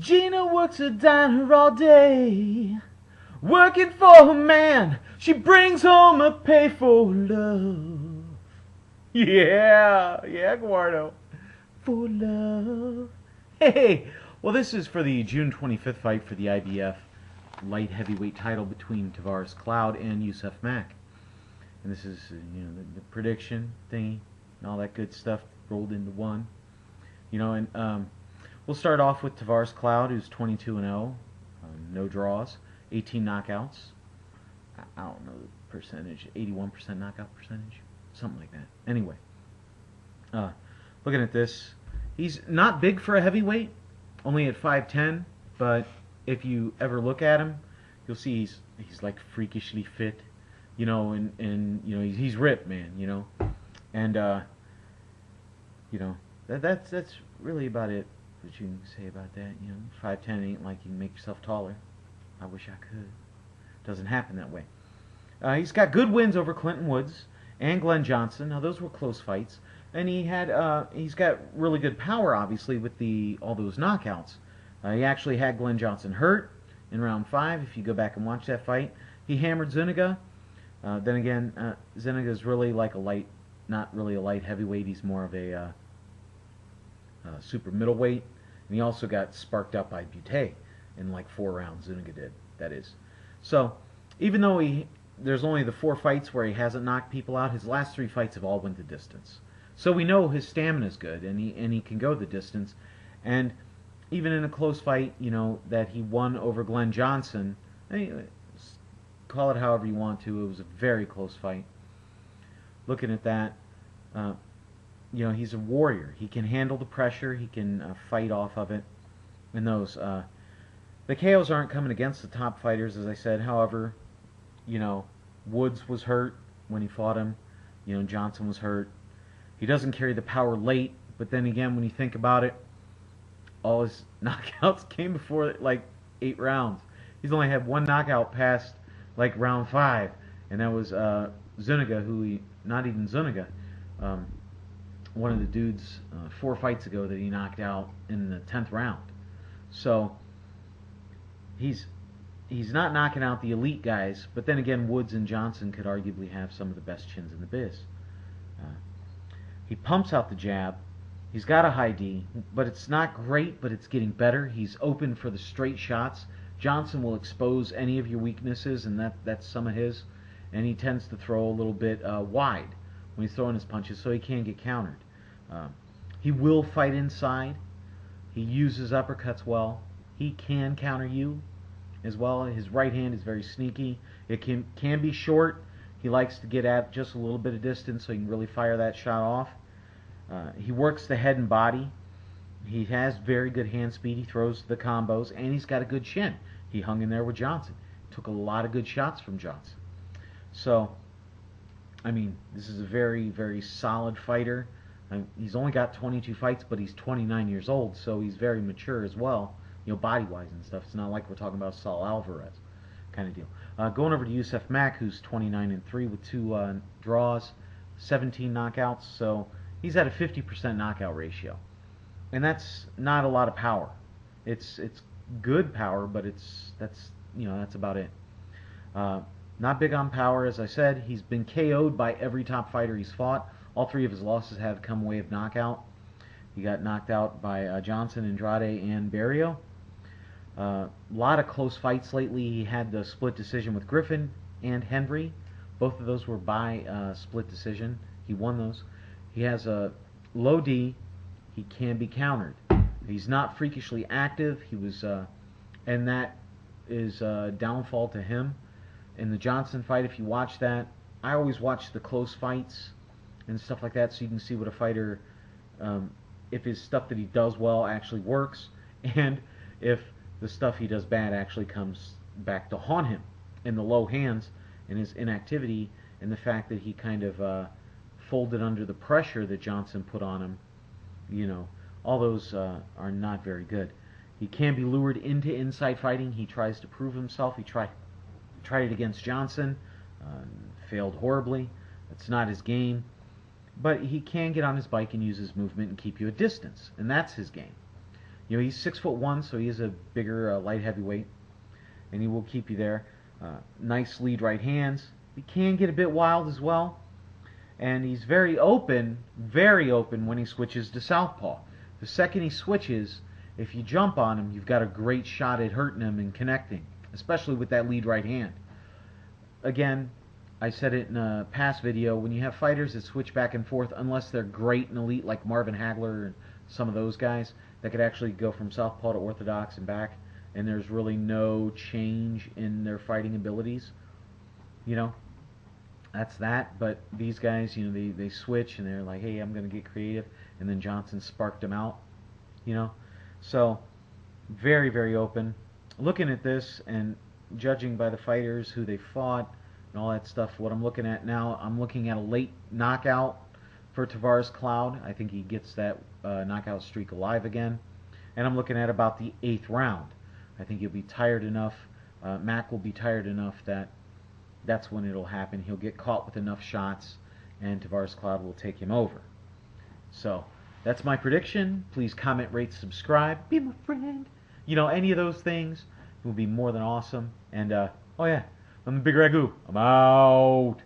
Gina works a diner all day, working for her man. She brings home a pay for love. Yeah, Eduardo. For love. Hey, well, this is for the June 25th fight for the IBF light heavyweight title between Tavoris Cloud and Yusef Mack. And this is, the prediction thingy and all that good stuff rolled into one. And we'll start off with Tavoris Cloud, who's 22-0, no draws, 18 knockouts. I don't know the percentage, 81% knockout percentage, something like that. Anyway, looking at this, he's not big for a heavyweight, only at 5'10", but if you ever look at him, you'll see he's like freakishly fit, and he's ripped, man, and that's really about it. What you can say about that, 5'10" ain't like you can make yourself taller. I wish I could. Doesn't happen that way. He's got good wins over Clinton Woods and Glenn Johnson. Now those were close fights, and he's got really good power, obviously, with all those knockouts. He actually had Glenn Johnson hurt in round 5. If you go back and watch that fight, he hammered Zuniga. Then again, Zuniga is really like not really a light heavyweight. He's more of a super middleweight, and he also got sparked up by Butte in like 4 rounds. Zuniga did, that is. So even though there's only the 4 fights where he hasn't knocked people out, his last 3 fights have all went the distance. So we know his stamina is good, and he can go the distance. And even in a close fight, that he won over Glenn Johnson, call it however you want to, it was a very close fight. Looking at that, he's a warrior. He can handle the pressure. He can fight off of it. And the KOs aren't coming against the top fighters, as I said. However, Woods was hurt when he fought him. Johnson was hurt. He doesn't carry the power late, but then again, when you think about it, all his knockouts came before like 8 rounds. He's only had 1 knockout past like round 5, and that was Zuniga, not even Zuniga, one of the dudes 4 fights ago that he knocked out in the 10th round. So he's not knocking out the elite guys, but then again, Woods and Johnson could arguably have some of the best chins in the biz. He pumps out the jab. He's got a high D, but it's not great, but it's getting better. He's open for the straight shots. Johnson will expose any of your weaknesses, and that's some of his. And he tends to throw a little bit wide when he's throwing his punches, so he can get countered. He will fight inside. He uses uppercuts well. He can counter you as well. His right hand is very sneaky. It can be short. He likes to get at just a little bit of distance so he can really fire that shot off. He works the head and body. He has very good hand speed. He throws the combos, and he's got a good chin. He hung in there with Johnson. Took a lot of good shots from Johnson. So, I mean, this is a very, very solid fighter. He's only got 22 fights, but he's 29 years old, so he's very mature as well, body-wise and stuff. It's not like we're talking about Saul Alvarez kind of deal. Going over to Yusef Mack, who's 29-3 with 2 draws, 17 knockouts, so he's at a 50% knockout ratio. And that's not a lot of power. It's good power, but that's about it. Not big on power, as I said. He's been KO'd by every top fighter he's fought. All 3 of his losses have come away of knockout. He got knocked out by Johnson, Andrade, and Barrio. A lot of close fights lately. He had the split decision with Griffin and Henry. Both of those were by split decision. He won those. He has a low D. He can be countered. He's not freakishly active. And that is a downfall to him. In the Johnson fight, if you watch that, I always watch the close fights and stuff like that, so you can see what a fighter, if his stuff that he does well actually works, and if the stuff he does bad actually comes back to haunt him in the low hands and his inactivity and the fact that he kind of folded under the pressure that Johnson put on him. All those are not very good. He can be lured into inside fighting. He tries to prove himself. He tried it against Johnson, failed horribly. That's not his game. But he can get on his bike and use his movement and keep you at distance, and that's his game. You know, he's 6'1", so he is a bigger light heavyweight, and he will keep you there. Nice lead right hands. He can get a bit wild as well, and he's very open when he switches to southpaw. The second he switches, if you jump on him, you've got a great shot at hurting him and connecting, especially with that lead right hand. Again, I said it in a past video, when you have fighters that switch back and forth, unless they're great and elite like Marvin Hagler and some of those guys that could actually go from southpaw to orthodox and back, and there's really no change in their fighting abilities, you know, that's that. But these guys, you know, they switch and they're like, hey, I'm going to get creative, and then Johnson sparked them out, you know. So very, very open. Looking at this and judging by the fighters who they fought and all that stuff, what I'm looking at now, I'm looking at a late knockout for Tavoris Cloud. I think he gets that knockout streak alive again. And I'm looking at about the 8th round. I think he'll be tired enough, Mack will be tired enough that that's when it'll happen. He'll get caught with enough shots, and Tavoris Cloud will take him over. So that's my prediction. Please comment, rate, subscribe, be my friend. You know, any of those things will be more than awesome. And, oh yeah, I'm the Bigragu. I'm out.